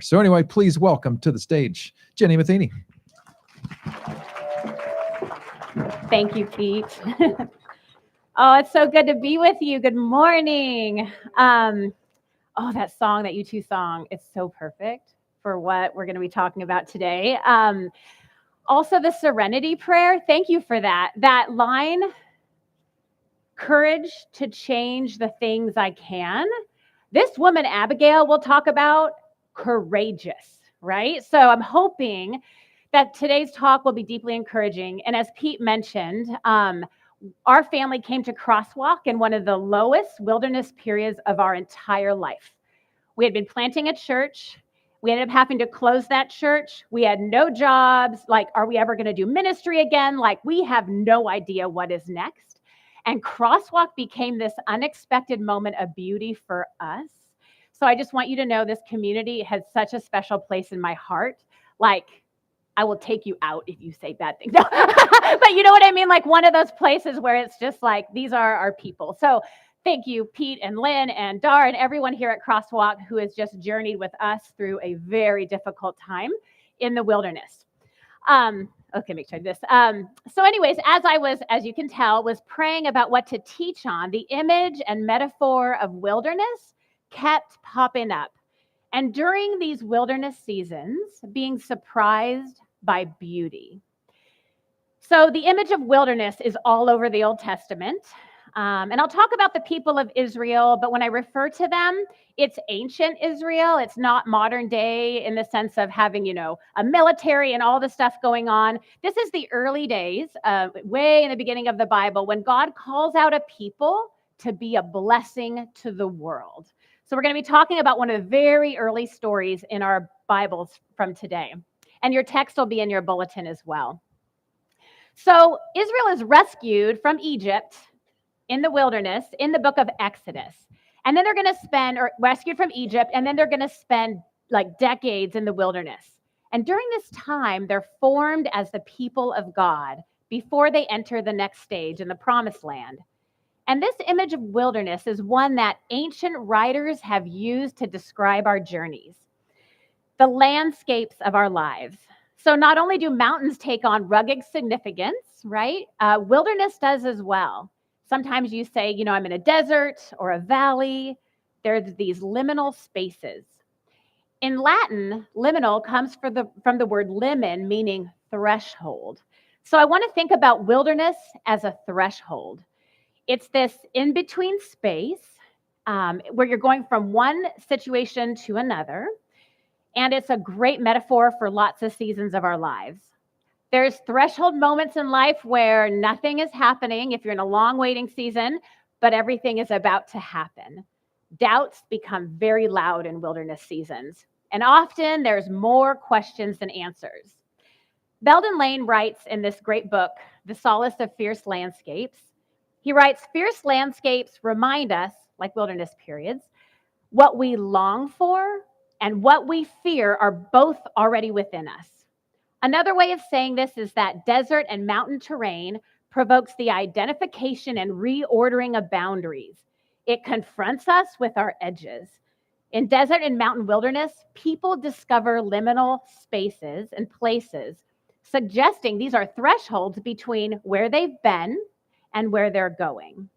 So anyway, please welcome to the stage, Jenny Matheny. Thank you, Pete. Oh, it's so good to be with you. Good morning. That song that you two sung, it's so perfect for what we're going to be talking about today. Also, the Serenity Prayer, thank you for that. That line, courage to change the things I can. This woman, Abigail, will talk about courageous, right? So I'm hoping that today's talk will be deeply encouraging. And as Pete mentioned, our family came to Crosswalk in one of the lowest wilderness periods of our entire life. We had been planting a church. We ended up having to close that church. We had no jobs. Like, are we ever going to do ministry again? Like, we have no idea what is next. And Crosswalk became this unexpected moment of beauty for us. So I just want you to know this community has such a special place in my heart. Like, I will take you out if you say bad things. No. But you know what I mean? Like one of those places where it's just like, these are our people. So thank you, Pete and Lynn and Dar and everyone here at Crosswalk who has just journeyed with us through a very difficult time in the wilderness. Okay, make sure I do this. So anyways, as you can tell, was praying about what to teach on, the image and metaphor of wilderness kept popping up. And during these wilderness seasons, being surprised by beauty. So the image of wilderness is all over the Old Testament. And I'll talk about the people of Israel, but when I refer to them, it's ancient Israel. It's not modern day in the sense of having, a military and all the stuff going on. This is the early days, way in the beginning of the Bible, when God calls out a people to be a blessing to the world. So we're going to be talking about one of the very early stories in our Bibles from today. And your text will be in your bulletin as well. So Israel is rescued from Egypt in the wilderness in the book of Exodus. And then they're going to rescued from Egypt, and then they're going to spend like decades in the wilderness. And during this time, they're formed as the people of God before they enter the next stage in the promised land. And this image of wilderness is one that ancient writers have used to describe our journeys, the landscapes of our lives. So not only do mountains take on rugged significance, right? Wilderness does as well. Sometimes you say, I'm in a desert or a valley. There's these liminal spaces. In Latin, liminal comes from the word limen, meaning threshold. So I want to think about wilderness as a threshold. It's this in-between space where you're going from one situation to another. And it's a great metaphor for lots of seasons of our lives. There's threshold moments in life where nothing is happening if you're in a long waiting season, but everything is about to happen. Doubts become very loud in wilderness seasons. And often there's more questions than answers. Belden Lane writes in this great book, The Solace of Fierce Landscapes, he writes, fierce landscapes remind us, like wilderness periods, what we long for and what we fear are both already within us. Another way of saying this is that desert and mountain terrain provokes the identification and reordering of boundaries. It confronts us with our edges. In desert and mountain wilderness, people discover liminal spaces and places, suggesting these are thresholds between where they've been and where they're going.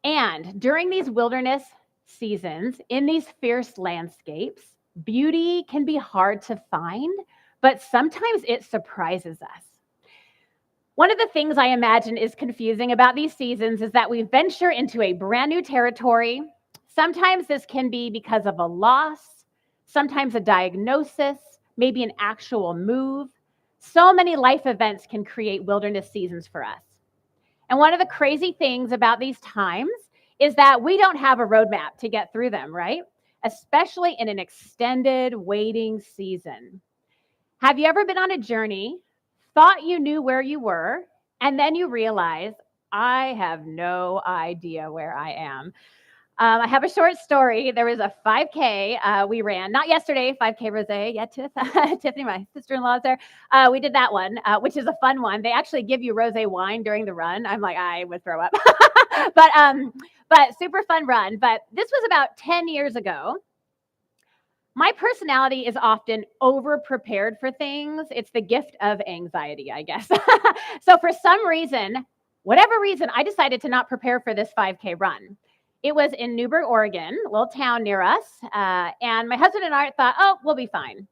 And during these wilderness seasons, in these fierce landscapes, beauty can be hard to find, but sometimes it surprises us. One of the things I imagine is confusing about these seasons is that we venture into a brand new territory. Sometimes this can be because of a loss, sometimes a diagnosis, maybe an actual move. So many life events can create wilderness seasons for us. And one of the crazy things about these times is that we don't have a roadmap to get through them, right? Especially in an extended waiting season. Have you ever been on a journey, thought you knew where you were, and then you realize, I have no idea where I am? I have a short story. There was a 5K we ran, not yesterday, 5K Rosé. Yeah, Tiffany, my sister-in-law is there. We did that one, which is a fun one. They actually give you rosé wine during the run. I'm like, I would throw up. but super fun run. But this was about 10 years ago. My personality is often over prepared for things. It's the gift of anxiety, I guess. So for some reason, whatever reason, I decided to not prepare for this 5K run. It was in Newberg, Oregon, a little town near us. And my husband and I thought, oh, we'll be fine.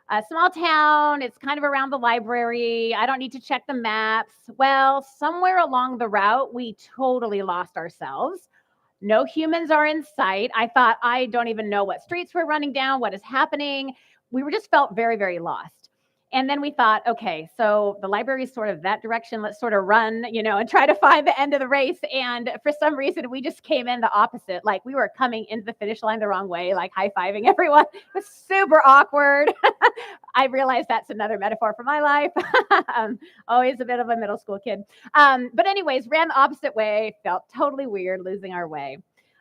A small town, it's kind of around the library. I don't need to check the maps. Well, somewhere along the route, we totally lost ourselves. No humans are in sight. I thought, I don't even know what streets we're running down, what is happening. We were just felt very, very lost. And then we thought, okay, so the library is sort of that direction. Let's sort of run, and try to find the end of the race. And for some reason, we just came in the opposite. Like we were coming into the finish line the wrong way, like high-fiving everyone. It was super awkward. I realized that's another metaphor for my life. Always a bit of a middle school kid. But anyways, ran the opposite way, felt totally weird losing our way.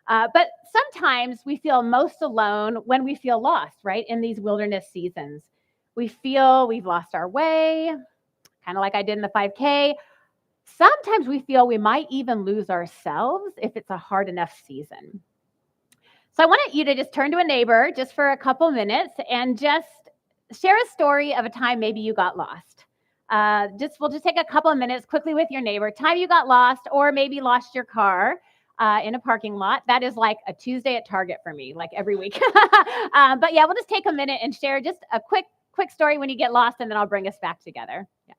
But sometimes we feel most alone when we feel lost, right? In these wilderness seasons. We feel we've lost our way, kind of like I did in the 5K. Sometimes we feel we might even lose ourselves if it's a hard enough season. So I want you to just turn to a neighbor just for a couple minutes and just share a story of a time maybe you got lost. We'll just take a couple of minutes quickly with your neighbor. Time you got lost or maybe lost your car in a parking lot. That is like a Tuesday at Target for me, like every week. But yeah, we'll just take a minute and share just a quick story when you get lost, and then I'll bring us back together. Yeah.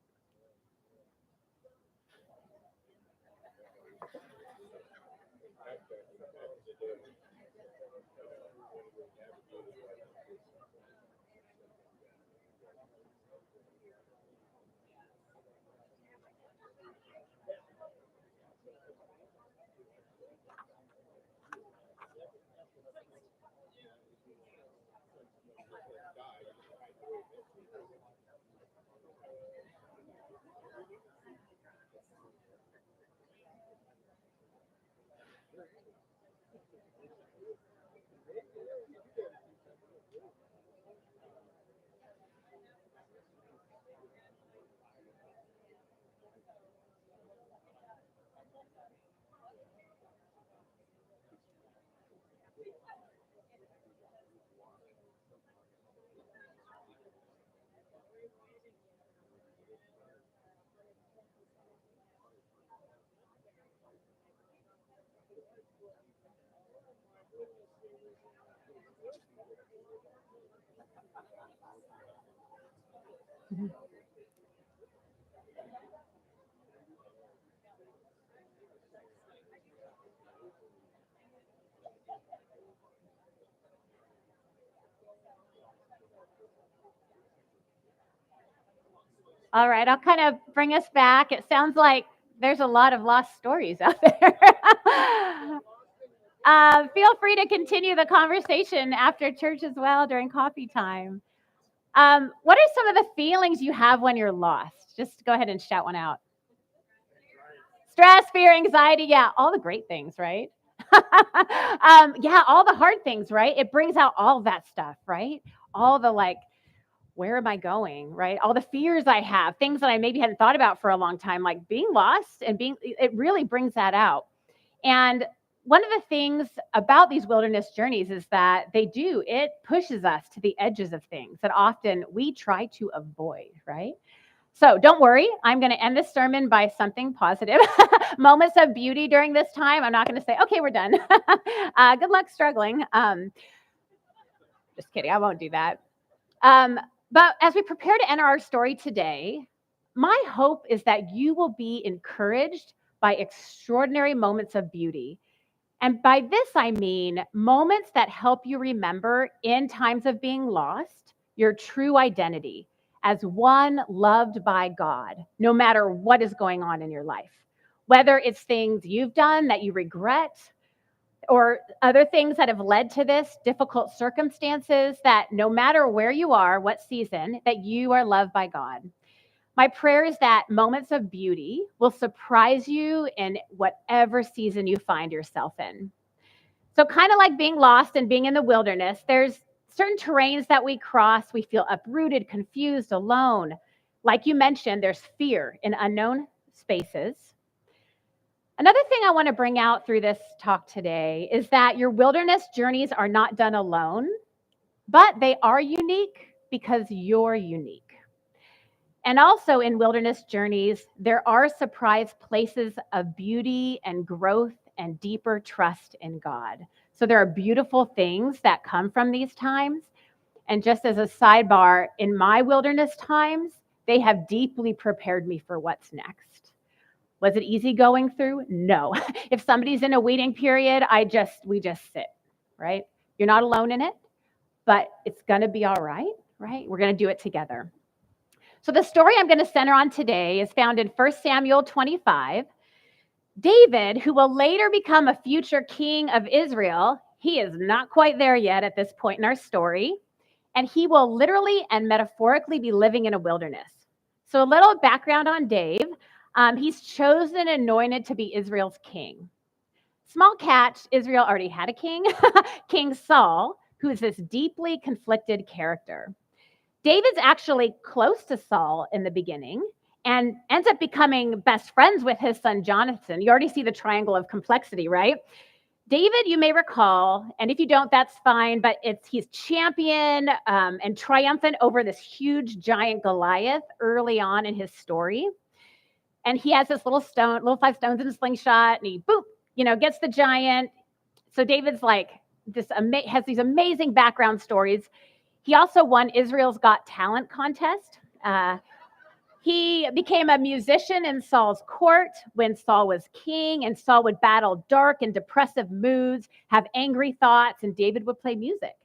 All right, I'll kind of bring us back. It sounds like there's a lot of lost stories out there. Feel free to continue the conversation after church as well during coffee time. What are some of the feelings you have when you're lost? Just go ahead and shout one out. Stress, fear, anxiety. Yeah, all the great things, right? Yeah, all the hard things, right? It brings out all that stuff, right? All the like, where am I going, right? All the fears I have, things that I maybe hadn't thought about for a long time, like being lost and it really brings that out. And one of the things about these wilderness journeys is that it pushes us to the edges of things that often we try to avoid, right? So don't worry, I'm going to end this sermon by something positive. Moments of beauty during this time. I'm not going to say, okay, we're done. Good luck struggling. Just kidding, I won't do that. But as we prepare to enter our story today, my hope is that you will be encouraged by extraordinary moments of beauty. And by this, I mean moments that help you remember in times of being lost, your true identity as one loved by God, no matter what is going on in your life. Whether it's things you've done that you regret, or other things that have led to this, difficult circumstances, that no matter where you are, what season, that you are loved by God. My prayer is that moments of beauty will surprise you in whatever season you find yourself in. So kind of like being lost and being in the wilderness, there's certain terrains that we cross. We feel uprooted, confused, alone. Like you mentioned, there's fear in unknown spaces. Another thing I want to bring out through this talk today is that your wilderness journeys are not done alone. but they are unique because you're unique. And also in wilderness journeys, there are surprise places of beauty and growth and deeper trust in God. So there are beautiful things that come from these times. And just as a sidebar, in my wilderness times, they have deeply prepared me for what's next. Was it easy going through? No. If somebody's in a waiting period, we just sit, right? You're not alone in it, but it's going to be all right? We're going to do it together. So the story I'm going to center on today is found in 1 Samuel 25. David, who will later become a future king of Israel, he is not quite there yet at this point in our story, and he will literally and metaphorically be living in a wilderness. So a little background on Dave. He's chosen and anointed to be Israel's king. Small catch, Israel already had a king, King Saul, who is this deeply conflicted character. David's actually close to Saul in the beginning and ends up becoming best friends with his son Jonathan. You already see the triangle of complexity, right? David, you may recall, and if you don't, that's fine, but he's champion and triumphant over this huge giant Goliath early on in his story. And he has this little 5 stones in a slingshot, and he, boop, gets the giant. So David's like, has these amazing background stories. He also won Israel's Got Talent contest. He became a musician in Saul's court when Saul was king, and Saul would battle dark and depressive moods, have angry thoughts, and David would play music.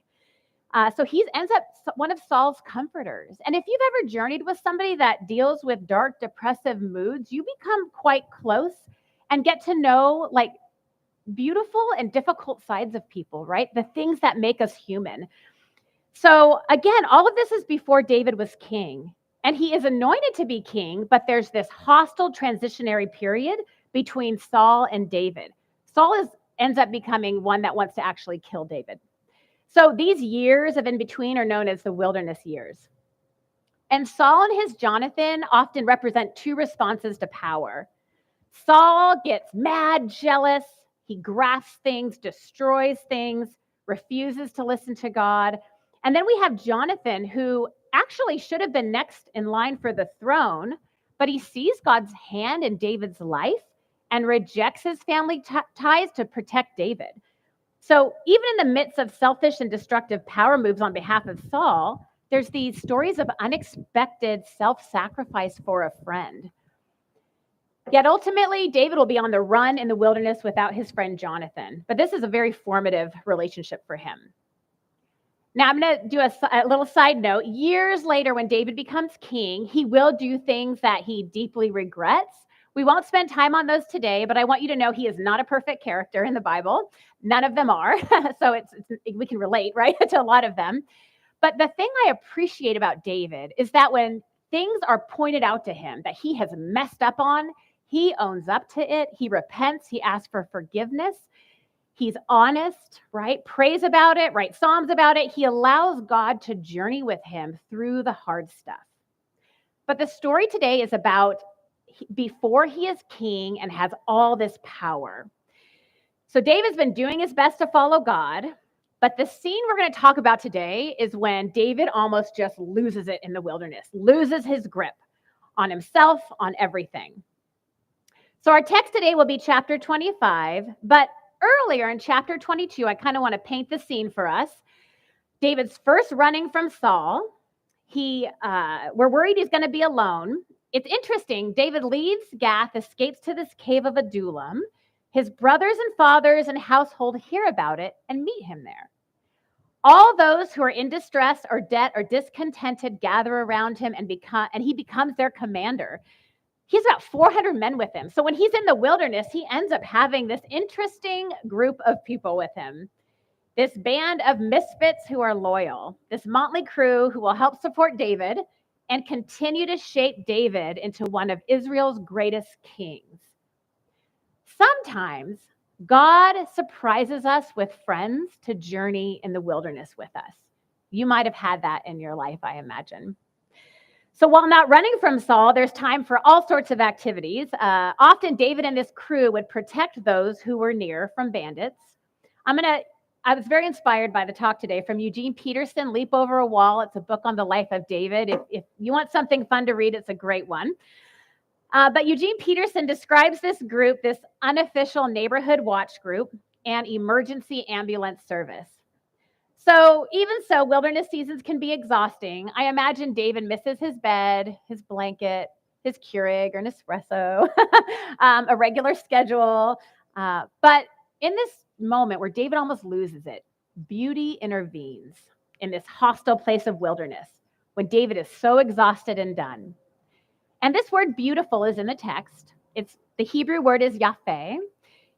So he ends up one of Saul's comforters. And if you've ever journeyed with somebody that deals with dark, depressive moods, you become quite close and get to know like beautiful and difficult sides of people, right? The things that make us human. So again, all of this is before David was king. And he is anointed to be king, but there's this hostile transitionary period between Saul and David. Saul ends up becoming one that wants to actually kill David. So these years of in between are known as the wilderness years. And Saul and his Jonathan often represent two responses to power. Saul gets mad, jealous, he grasps things, destroys things, refuses to listen to God. And then we have Jonathan, who actually should have been next in line for the throne, but he sees God's hand in David's life and rejects his family ties to protect David. So even in the midst of selfish and destructive power moves on behalf of Saul, there's these stories of unexpected self-sacrifice for a friend. Yet ultimately, David will be on the run in the wilderness without his friend Jonathan. But this is a very formative relationship for him. Now, I'm going to do a little side note. Years later, when David becomes king, he will do things that he deeply regrets. We won't spend time on those today, but I want you to know he is not a perfect character in the Bible. None of them are. So we can relate, right, to a lot of them. But the thing I appreciate about David is that when things are pointed out to him that he has messed up on, he owns up to it. He repents. He asks for forgiveness. He's honest, right? Prays about it, writes Psalms about it. He allows God to journey with him through the hard stuff. But the story today is about before he is king and has all this power. So David's been doing his best to follow God, but the scene we're going to talk about today is when David almost just loses it in the wilderness, loses his grip on himself, on everything. So our text today will be chapter 25, but earlier in chapter 22, I kind of want to paint the scene for us. David's first running from Saul. We're worried he's going to be alone. It's interesting. David leaves Gath, escapes to this cave of Adullam. His brothers and fathers and household hear about it and meet him there. All those who are in distress or debt or discontented gather around him and he becomes their commander. He's got 400 men with him. So when he's in the wilderness, he ends up having this interesting group of people with him. This band of misfits who are loyal, this motley crew who will help support David and continue to shape David into one of Israel's greatest kings. Sometimes God surprises us with friends to journey in the wilderness with us. You might have had that in your life, I imagine. So while not running from Saul, there's time for all sorts of activities. Often David and this crew would protect those who were near from bandits. I'm going to I was very inspired by the talk today from Eugene Peterson, Leap Over a Wall. It's a book on the life of David. If you want something fun to read, it's a great one. But Eugene Peterson describes this group, this unofficial neighborhood watch group, and emergency ambulance service. So even so, wilderness seasons can be exhausting. I imagine David misses his bed, his blanket, his Keurig or Nespresso, a regular schedule. But in this moment where David almost loses it, beauty intervenes in this hostile place of wilderness when David is so exhausted and done. And this word beautiful is in the text. The Hebrew word is yafeh.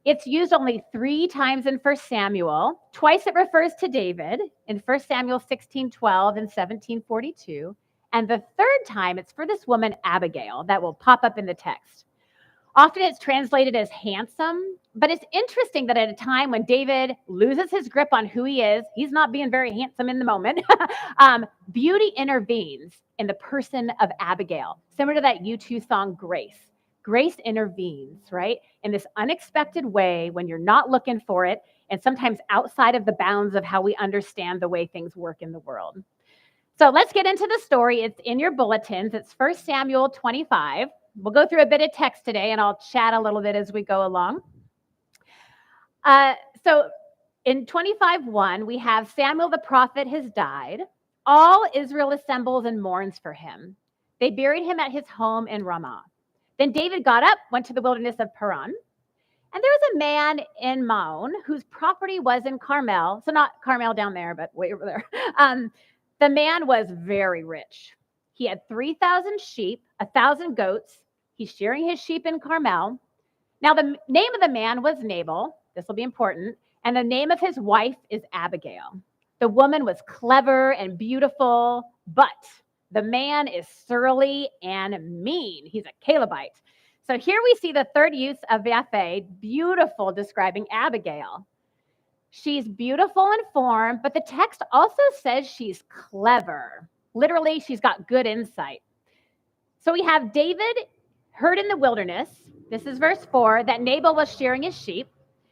It's used only 3 times in 1 Samuel. Twice it refers to David in 1 Samuel 16:12 and 17:42. And the third time it's for this woman, Abigail, that will pop up in the text. Often it's translated as handsome, but it's interesting that at a time when David loses his grip on who he is, he's not being very handsome in the moment, beauty intervenes in the person of Abigail, similar to that U2 song, Grace. Grace intervenes, right? In this unexpected way when you're not looking for it, and sometimes outside of the bounds of how we understand the way things work in the world. So let's get into the story. It's in your bulletins. It's 1 Samuel 25. We'll go through a bit of text today, and I'll chat a little bit as we go along. So in 25:1, we have Samuel the prophet has died. All Israel assembles and mourns for him. They buried him at his home in Ramah. Then David got up, went to the wilderness of Paran. And there was a man in Maon whose property was in Carmel. So not Carmel down there, but way over there. The man was very rich. He had 3,000 sheep, 1,000 goats. He's shearing his sheep in Carmel. Now, the name of the man was Nabal. This will be important. And the name of his wife is Abigail. The woman was clever and beautiful, but the man is surly and mean. He's a Calebite. So here we see the third use of Yafeh, beautiful, describing Abigail. She's beautiful in form, but the text also says she's clever. Literally, she's got good insight. So we have David heard in the wilderness, this is verse 4, that Nabal was shearing his sheep.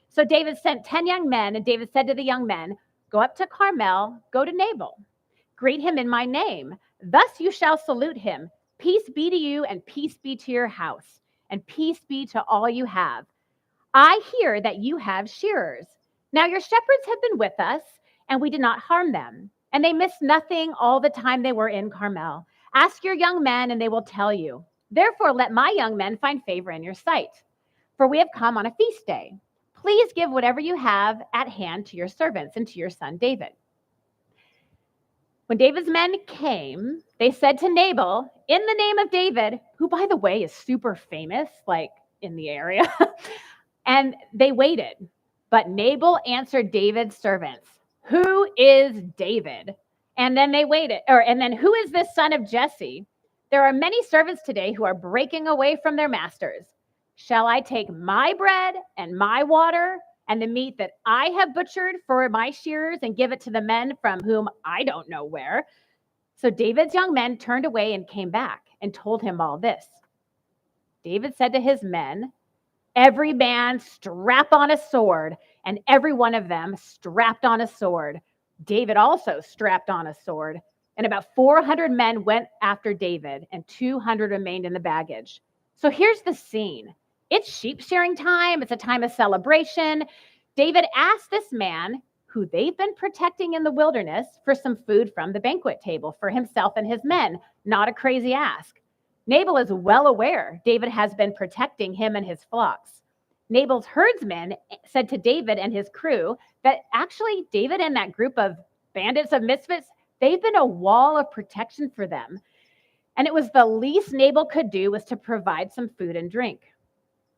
So David sent 10 young men, and David said to the young men, go up to Carmel, go to Nabal, greet him in my name. Thus you shall salute him. Peace be to you, and peace be to your house, and peace be to all you have. I hear that you have shearers. Now your shepherds have been with us, and we did not harm them. And they missed nothing all the time they were in Carmel. Ask your young men, and they will tell you. Therefore, let my young men find favor in your sight. For we have come on a feast day. Please give whatever you have at hand to your servants and to your son David. When David's men came, they said to Nabal, in the name of David, who, by the way, is super famous, like in the area, and they waited. But Nabal answered David's servants, who is David? And then they waited, and then who is this son of Jesse? There are many servants today who are breaking away from their masters. Shall I take my bread and my water and the meat that I have butchered for my shearers and give it to the men from whom I don't know where? So David's young men turned away and came back and told him all this. David said to his men, every man strap on a sword, and every one of them strapped on a sword. David also strapped on a sword. And about 400 men went after David, and 200 remained in the baggage. So here's the scene. It's sheep shearing time. It's a time of celebration. David asked this man, who they've been protecting in the wilderness, for some food from the banquet table for himself and his men. Not a crazy ask. Nabal is well aware David has been protecting him and his flocks. Nabal's herdsmen said to David and his crew that actually David and that group of bandits of misfits, they've been a wall of protection for them. And it was the least Nabal could do was to provide some food and drink.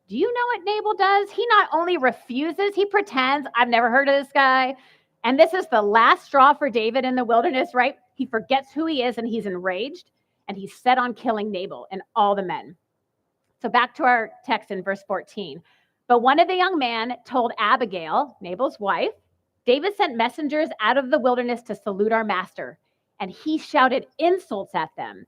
Do you know what Nabal does? He not only refuses, he pretends, I've never heard of this guy. And this is the last straw for David in the wilderness, right? He forgets who he is and he's enraged and he's set on killing Nabal and all the men. So back to our text in verse 14. But one of the young men told Abigail, Nabal's wife, David sent messengers out of the wilderness to salute our master, and he shouted insults at them.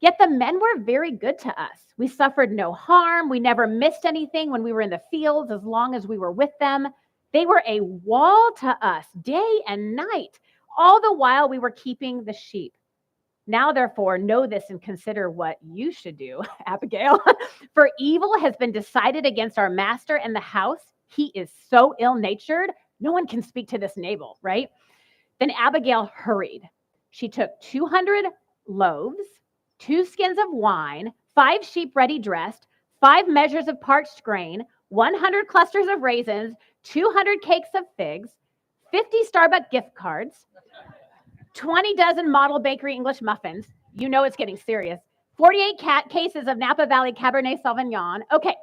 Yet the men were very good to us. We suffered no harm. We never missed anything when we were in the fields as long as we were with them. They were a wall to us day and night, all the while we were keeping the sheep. Now, therefore, know this and consider what you should do, Abigail. For evil has been decided against our master in the house. He is so ill-natured, no one can speak to this Nabal, right? Then Abigail hurried. She took 200 loaves, 2 skins of wine, 5 sheep ready dressed, 5 measures of parched grain, 100 clusters of raisins, 200 cakes of figs, 50 Starbucks gift cards, 20 dozen model bakery English muffins. You know it's getting serious. 48 cases of Napa Valley Cabernet Sauvignon. Okay,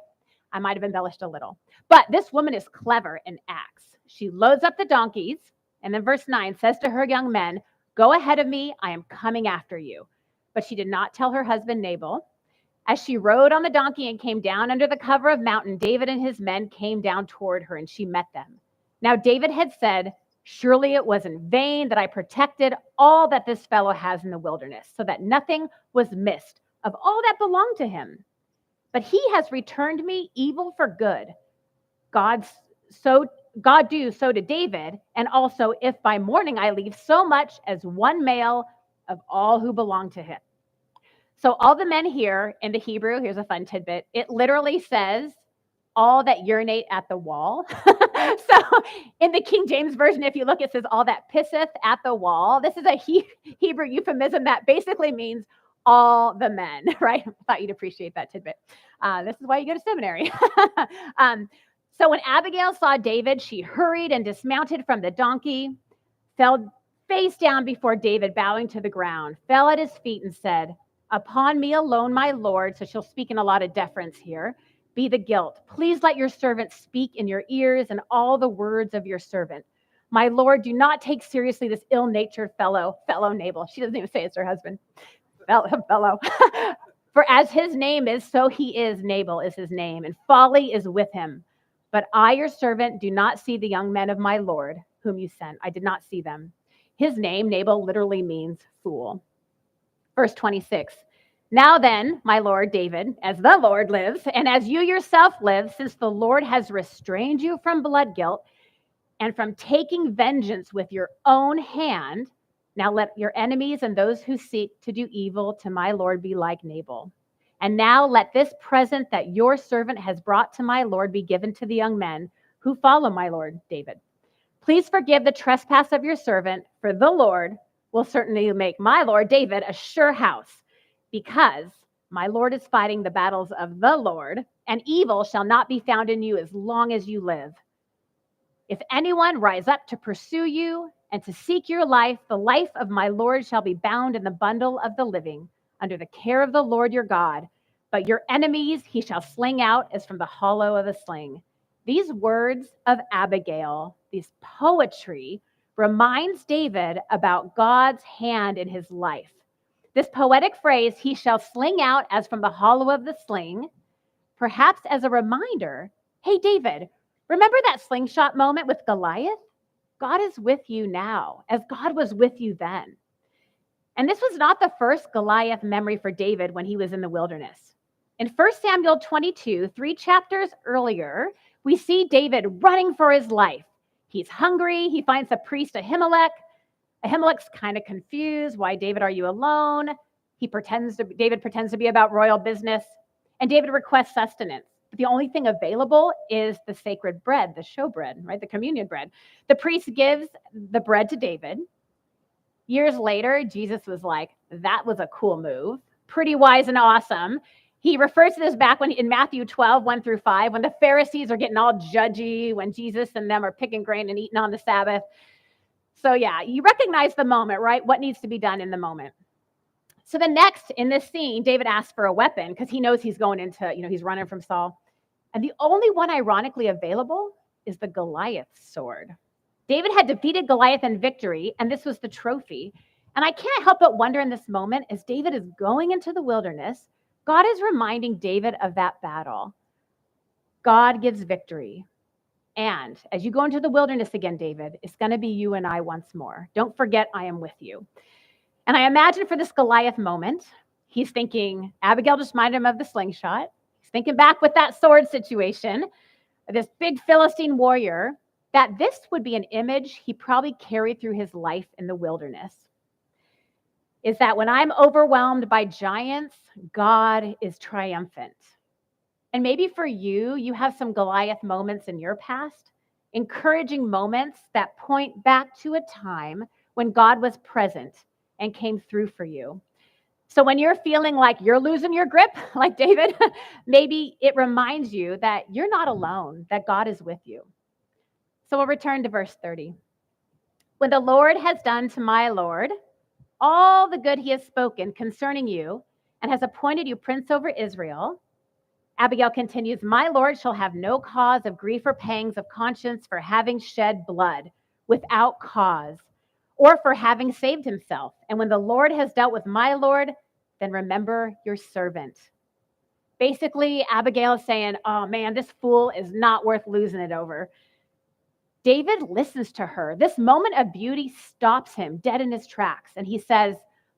I might have embellished a little. But this woman is clever and acts. She loads up the donkeys, and then verse 9 says to her young men, go ahead of me, I am coming after you. But she did not tell her husband Nabal. As she rode on the donkey and came down under the cover of mountain, David and his men came down toward her, and she met them. Now David had said, surely it was in vain that I protected all that this fellow has in the wilderness, so that nothing was missed of all that belonged to him. But he has returned me evil for good. God do so to David, and also if by morning I leave so much as one male of all who belong to him. So all the men here in the Hebrew, here's a fun tidbit, it literally says all that urinate at the wall. So in the King James Version, if you look, it says all that pisseth at the wall. This is a Hebrew euphemism that basically means all the men, right? I thought you'd appreciate that tidbit. This is why you go to seminary. So when Abigail saw David, she hurried and dismounted from the donkey, fell face down before David, bowing to the ground, fell at his feet and said, upon me alone, my Lord, so she'll speak in a lot of deference here, be the guilt. Please let your servant speak in your ears and all the words of your servant. My Lord, do not take seriously this ill-natured fellow Nabal. She doesn't even say it's her husband. Fellow. For as his name is, so he is. Nabal is his name, and folly is with him. But I, your servant, do not see the young men of my Lord, whom you sent. I did not see them. His name, Nabal, literally means fool. Verse 26. Now then, my Lord David, as the Lord lives, and as you yourself live, since the Lord has restrained you from blood guilt and from taking vengeance with your own hand, now let your enemies and those who seek to do evil to my Lord be like Nabal. And now let this present that your servant has brought to my Lord be given to the young men who follow my Lord David. Please forgive the trespass of your servant, for the Lord will certainly make my Lord David a sure house, because my Lord is fighting the battles of the Lord, and evil shall not be found in you as long as you live. If anyone rise up to pursue you and to seek your life, the life of my Lord shall be bound in the bundle of the living under the care of the Lord your God. But your enemies he shall sling out as from the hollow of a sling. These words of Abigail, this poetry, reminds David about God's hand in his life. This poetic phrase, he shall sling out as from the hollow of the sling, perhaps as a reminder, hey, David, remember that slingshot moment with Goliath? God is with you now, as God was with you then. And this was not the first Goliath memory for David when he was in the wilderness. In 1 Samuel 22, 3 chapters earlier, we see David running for his life. He's hungry. He finds the priest Ahimelech. Ahimelech's kind of confused. Why, David, are you alone? David pretends to be about royal business. And David requests sustenance. But the only thing available is the sacred bread, the showbread, right? The communion bread. The priest gives the bread to David. Years later, Jesus was like, that was a cool move. Pretty wise and awesome. He refers to this back when in Matthew 12, 1 through 5, when the Pharisees are getting all judgy, when Jesus and them are picking grain and eating on the Sabbath. So yeah, you recognize the moment, right? What needs to be done in the moment. So the next in this scene, David asks for a weapon because he knows he's going into, he's running from Saul. And the only one ironically available is the Goliath sword. David had defeated Goliath in victory, and this was the trophy. And I can't help but wonder in this moment, as David is going into the wilderness, God is reminding David of that battle. God gives victory. And as you go into the wilderness again, David, it's going to be you and I once more. Don't forget, I am with you. And I imagine for this Goliath moment, he's thinking, Abigail just reminded him of the slingshot. He's thinking back with that sword situation, this big Philistine warrior. that this would be an image he probably carried through his life in the wilderness. Is that when I'm overwhelmed by giants, God is triumphant. And maybe for you, you have some Goliath moments in your past, encouraging moments that point back to a time when God was present and came through for you. So when you're feeling like you're losing your grip, like David, maybe it reminds you that you're not alone, that God is with you. So we'll return to verse 30. When the Lord has done to my Lord all the good he has spoken concerning you and has appointed you prince over Israel, Abigail continues, my Lord shall have no cause of grief or pangs of conscience for having shed blood without cause or for having saved himself. And when the Lord has dealt with my Lord, then remember your servant. Basically, Abigail is saying, oh man, this fool is not worth losing it over. David listens to her. This moment of beauty stops him dead in his tracks. And he says,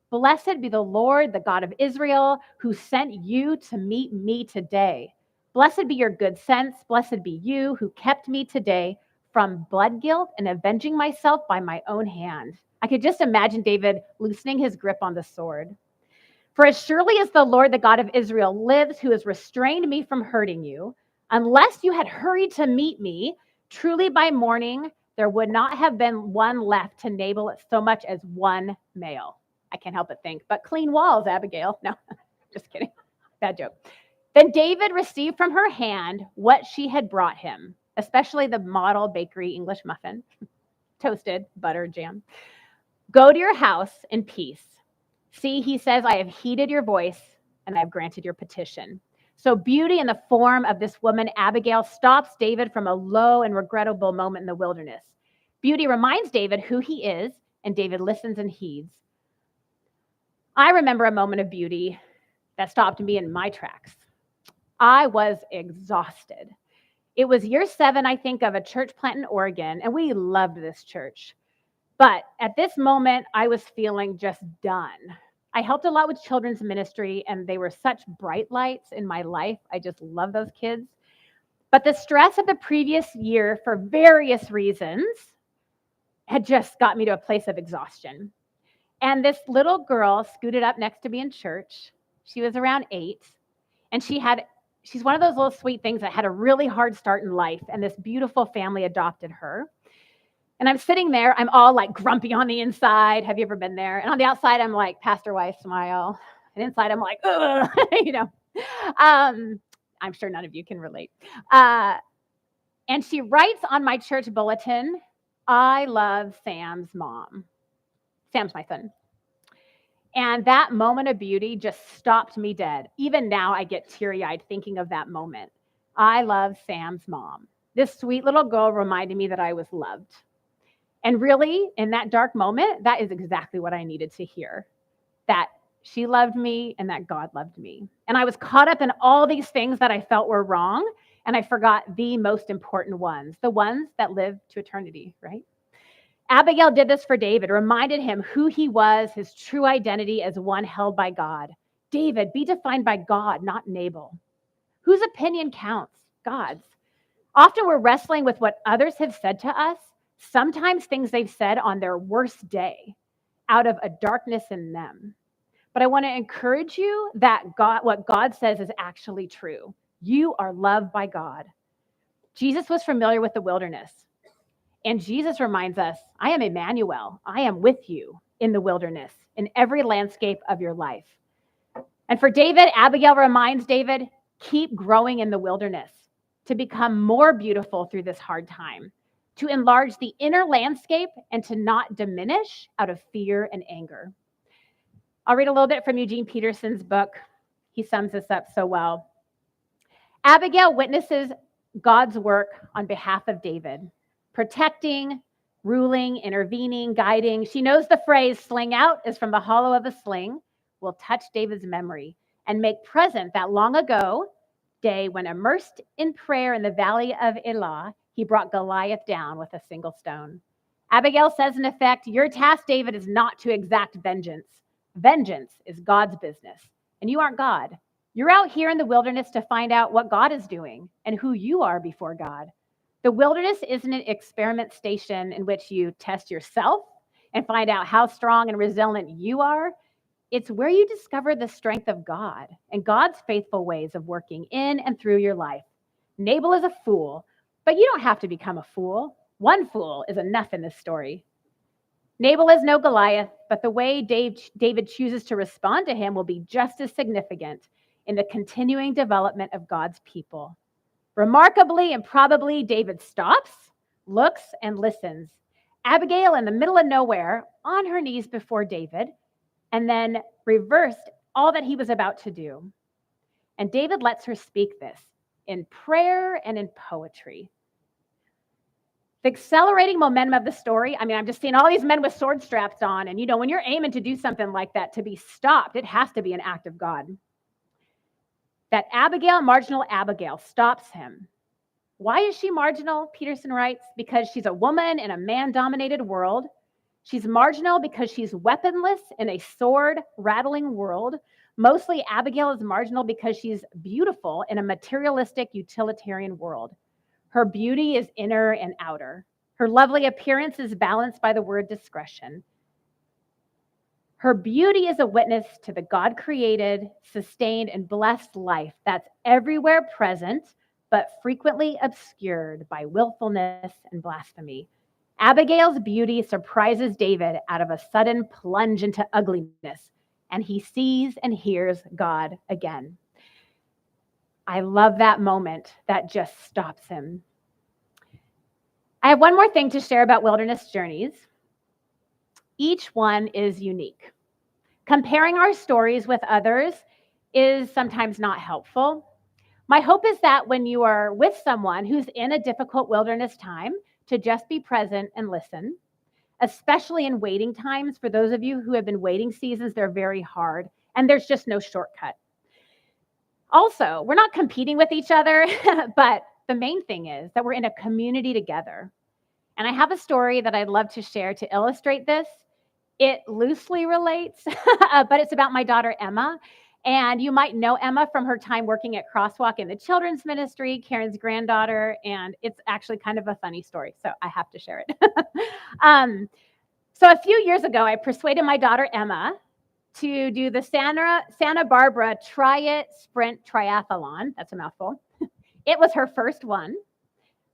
blessed be the Lord, the God of Israel, who sent you to meet me today. Blessed be your good sense. Blessed be you who kept me today from blood guilt and avenging myself by my own hand. I could just imagine David loosening his grip on the sword. For as surely as the Lord, the God of Israel, lives, who has restrained me from hurting you, unless you had hurried to meet me, truly by morning, there would not have been one left to Nabal so much as one male. I can't help but think, but clean walls, Abigail. No, just kidding. Bad joke. Then David received from her hand what she had brought him, especially the model bakery English muffin, toasted, butter, jam. Go to your house in peace. See, he says, I have heeded your voice and I have granted your petition. So beauty in the form of this woman, Abigail, stops David from a low and regrettable moment in the wilderness. Beauty reminds David who he is, and David listens and heeds. I remember a moment of beauty that stopped me in my tracks. I was exhausted. It was year 7, I think, of a church plant in Oregon, and we loved this church. But at this moment, I was feeling just done. I helped a lot with children's ministry, and they were such bright lights in my life. I just love those kids. But the stress of the previous year, for various reasons, had just got me to a place of exhaustion. And this little girl scooted up next to me in church. She was around 8, and she's one of those little sweet things that had a really hard start in life, and this beautiful family adopted her. And I'm sitting there, I'm all like grumpy on the inside. Have you ever been there? And on the outside, I'm like, Pastor Weiss smile. And inside, I'm like, ugh, I'm sure none of you can relate. And she writes on my church bulletin, I love Sam's mom. Sam's my son. And that moment of beauty just stopped me dead. Even now, I get teary-eyed thinking of that moment. I love Sam's mom. This sweet little girl reminded me that I was loved. And really, in that dark moment, that is exactly what I needed to hear, that she loved me and that God loved me. And I was caught up in all these things that I felt were wrong, and I forgot the most important ones, the ones that live to eternity, right? Abigail did this for David, reminded him who he was, his true identity as one held by God. David, be defined by God, not Nabal. Whose opinion counts? God's. Often we're wrestling with what others have said to us, sometimes things they've said on their worst day, out of a darkness in them. But I want to encourage you that what God says is actually true. You are loved by God. Jesus was familiar with the wilderness. And Jesus reminds us, I am Emmanuel. I am with you in the wilderness, in every landscape of your life. And for David, Abigail reminds David, keep growing in the wilderness to become more beautiful through this hard time, to enlarge the inner landscape and to not diminish out of fear and anger. I'll read a little bit from Eugene Peterson's book. He sums this up so well. Abigail witnesses God's work on behalf of David, protecting, ruling, intervening, guiding. She knows the phrase sling out is from the hollow of a sling will touch David's memory and make present that long ago day when immersed in prayer in the valley of Elah, he brought Goliath down with a single stone. Abigail says, in effect, your task, David, is not to exact vengeance. Vengeance is God's business, and you aren't God. You're out here in the wilderness to find out what God is doing and who you are before God. The wilderness isn't an experiment station in which you test yourself and find out how strong and resilient you are. It's where you discover the strength of God and God's faithful ways of working in and through your life. Nabal is a fool, but you don't have to become a fool. One fool is enough in this story. Nabal is no Goliath, but the way David chooses to respond to him will be just as significant in the continuing development of God's people. Remarkably and probably, David stops, looks, and listens. Abigail in the middle of nowhere, on her knees before David, and then reversed all that he was about to do. And David lets her speak this in prayer and in poetry. The accelerating momentum of the story, I'm just seeing all these men with sword straps on, and when you're aiming to do something like that, to be stopped, it has to be an act of God. That Abigail, marginal Abigail, stops him. Why is she marginal, Peterson writes? Because she's a woman in a man-dominated world. She's marginal because she's weaponless in a sword-rattling world. Mostly, Abigail is marginal because she's beautiful in a materialistic, utilitarian world. Her beauty is inner and outer. Her lovely appearance is balanced by the word discretion. Her beauty is a witness to the God-created, sustained, and blessed life that's everywhere present, but frequently obscured by willfulness and blasphemy. Abigail's beauty surprises David out of a sudden plunge into ugliness, and he sees and hears God again. I love that moment that just stops him. I have one more thing to share about wilderness journeys. Each one is unique. Comparing our stories with others is sometimes not helpful. My hope is that when you are with someone who's in a difficult wilderness time, to just be present and listen, especially in waiting times. For those of you who have been waiting seasons, they're very hard, and there's just no shortcut. Also, we're not competing with each other, but the main thing is that we're in a community together. And I have a story that I'd love to share to illustrate this. It loosely relates, but it's about my daughter, Emma. And you might know Emma from her time working at Crosswalk in the children's ministry, Karen's granddaughter, and it's actually kind of a funny story, so I have to share it. So a few years ago, I persuaded my daughter, Emma, to do the Santa Barbara Try-It Sprint Triathlon. That's a mouthful. It was her first one,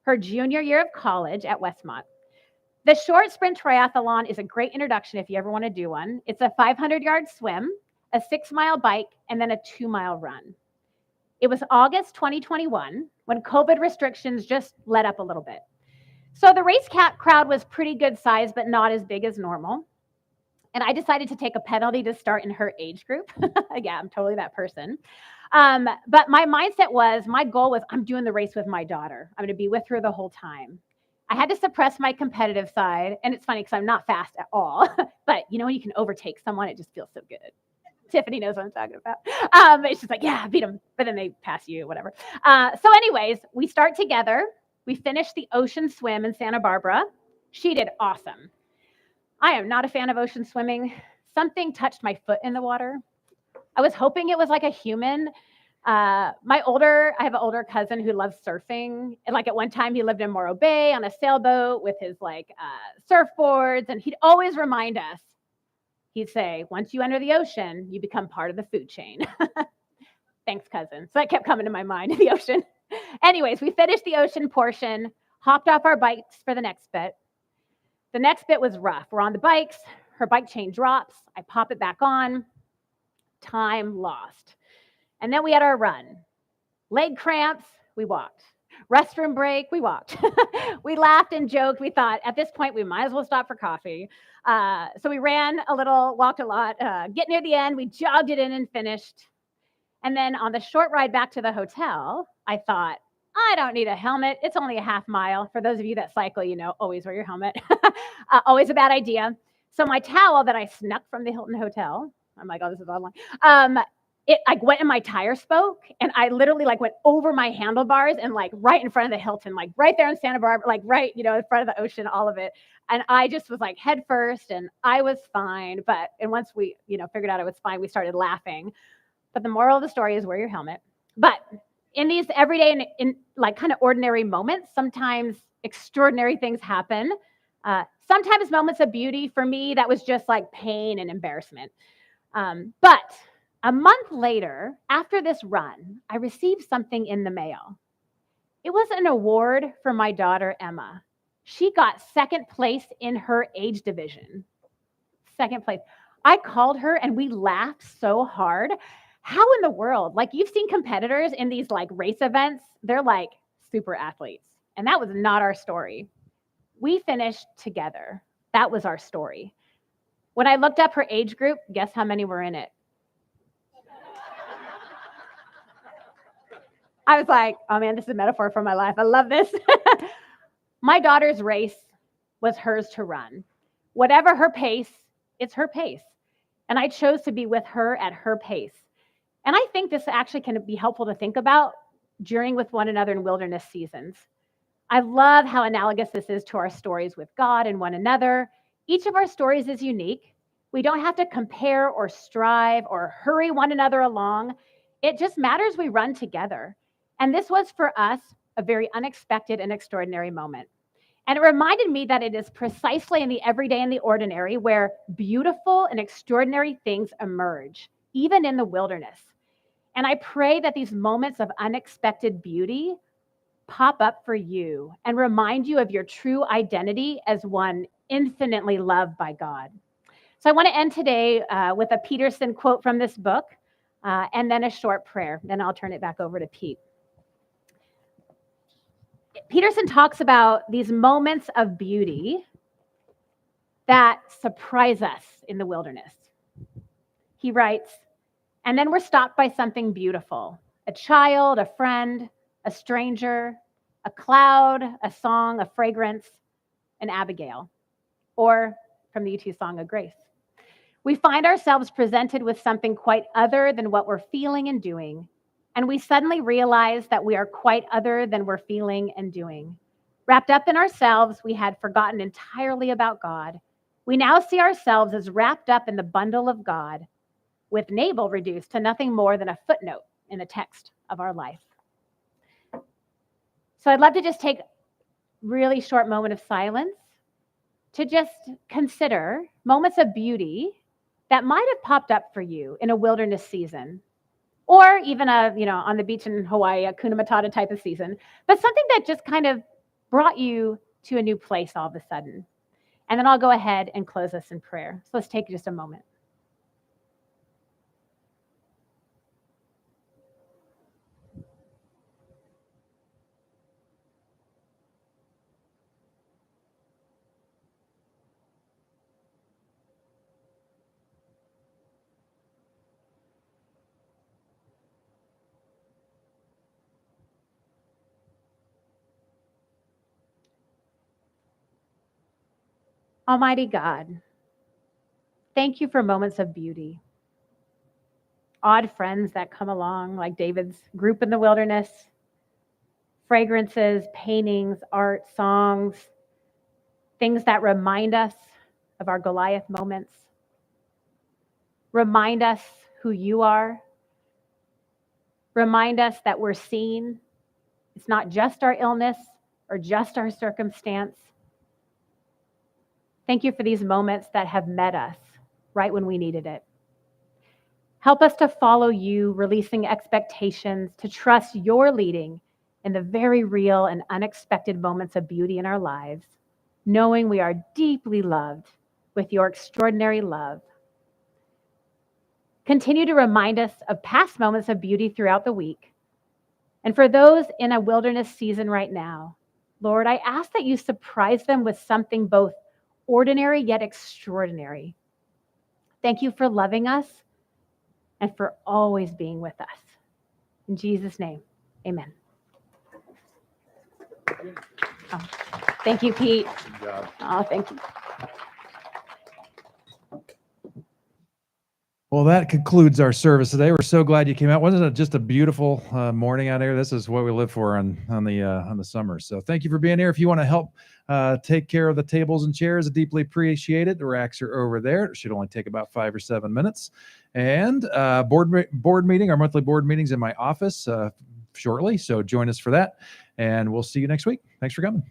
her junior year of college at Westmont. The short sprint triathlon is a great introduction if you ever want to do one. It's a 500-yard swim, a 6-mile bike, and then a 2-mile run. It was August 2021 when COVID restrictions just let up a little bit. So the race crowd was pretty good size, but not as big as normal. And I decided to take a penalty to start in her age group. Yeah, I'm totally that person. But my mindset was, my goal was, I'm doing the race with my daughter. I'm going to be with her the whole time. I had to suppress my competitive side. And it's funny because I'm not fast at all. But when you can overtake someone, it just feels so good. Tiffany knows what I'm talking about. It's just like, yeah, beat them. But then they pass you, whatever. So anyways, we start together. We finished the ocean swim in Santa Barbara. She did awesome. I am not a fan of ocean swimming. Something touched my foot in the water. I was hoping it was like a human. I have an older cousin who loves surfing. And at one time he lived in Morro Bay on a sailboat with his surfboards. And he'd always remind us, he'd say, once you enter the ocean, you become part of the food chain. Thanks, cousin. So that kept coming to my mind, the ocean. Anyways, we finished the ocean portion, hopped off our bikes for the next bit. The next bit was rough. We're on the bikes. Her bike chain drops. I pop it back on. Time lost. And then we had our run. Leg cramps, we walked. Restroom break, we walked. We laughed and joked. We thought, at this point, we might as well stop for coffee. So we ran a little, walked a lot. Get near the end, we jogged it in and finished. And then on the short ride back to the hotel, I thought, I don't need a helmet. It's only a half mile. For those of you that cycle, always wear your helmet. Always a bad idea. So my towel that I snuck from the Hilton Hotel, I'm like, oh, this is online. It went in my tire spoke, and I literally went over my handlebars and right in front of the Hilton, right there in Santa Barbara, right, in front of the ocean, all of it. And I just was head first, and I was fine. And once we, figured out I was fine, we started laughing. But the moral of the story is wear your helmet. But In these everyday and in like kind of ordinary moments, sometimes extraordinary things happen. Sometimes moments of beauty. For me, that was just like pain and embarrassment. But a month later, after this run, I received something in the mail. It was an award for my daughter, Emma. She got second place in her age division. Second place. I called her and we laughed so hard. How in the world? Like, you've seen competitors in these like race events, they're like super athletes. And that was not our story. We finished together. That was our story. When I looked up her age group, guess how many were in it? I was like, oh man, this is a metaphor for my life. I love this. My daughter's race was hers to run. Whatever her pace, it's her pace. And I chose to be with her at her pace. And I think this actually can be helpful to think about journeying with one another in wilderness seasons. I love how analogous this is to our stories with God and one another. Each of our stories is unique. We don't have to compare or strive or hurry one another along. It just matters we run together. And this was for us a very unexpected and extraordinary moment. And it reminded me that it is precisely in the everyday and the ordinary where beautiful and extraordinary things emerge, even in the wilderness. And I pray that these moments of unexpected beauty pop up for you and remind you of your true identity as one infinitely loved by God. So I want to end today with a Peterson quote from this book and then a short prayer. Then I'll turn it back over to Pete. Peterson talks about these moments of beauty that surprise us in the wilderness. He writes, and then we're stopped by something beautiful, a child, a friend, a stranger, a cloud, a song, a fragrance, an Abigail, or from the U2 song, A Grace. We find ourselves presented with something quite other than what we're feeling and doing, and we suddenly realize that we are quite other than we're feeling and doing. Wrapped up in ourselves, we had forgotten entirely about God. We now see ourselves as wrapped up in the bundle of God, with Nabal reduced to nothing more than a footnote in the text of our life. So I'd love to just take a really short moment of silence to just consider moments of beauty that might have popped up for you in a wilderness season, or even on the beach in Hawaii, a Kuna Matata type of season, but something that just kind of brought you to a new place all of a sudden. And then I'll go ahead and close us in prayer. So let's take just a moment. Almighty God, thank you for moments of beauty. Odd friends that come along, like David's group in the wilderness, fragrances, paintings, art, songs, things that remind us of our Goliath moments, remind us who you are, remind us that we're seen. It's not just our illness or just our circumstance. Thank you for these moments that have met us right when we needed it. Help us to follow you, releasing expectations, to trust your leading in the very real and unexpected moments of beauty in our lives, knowing we are deeply loved with your extraordinary love. Continue to remind us of past moments of beauty throughout the week. And for those in a wilderness season right now, Lord, I ask that you surprise them with something both ordinary yet extraordinary. Thank you for loving us and for always being with us. In Jesus' name, amen. Oh, thank you, Pete. Good job. Oh, thank you. Well, that concludes our service today. We're so glad you came out. Wasn't it just a beautiful morning out here? This is what we live for on the summer. So thank you for being here. If you want to help take care of the tables and chairs, I deeply appreciate it. The racks are over there. It should only take about 5 or 7 minutes. And board meeting, our monthly board meetings in my office. shortly. So join us for that, and we'll see you next week. Thanks for coming.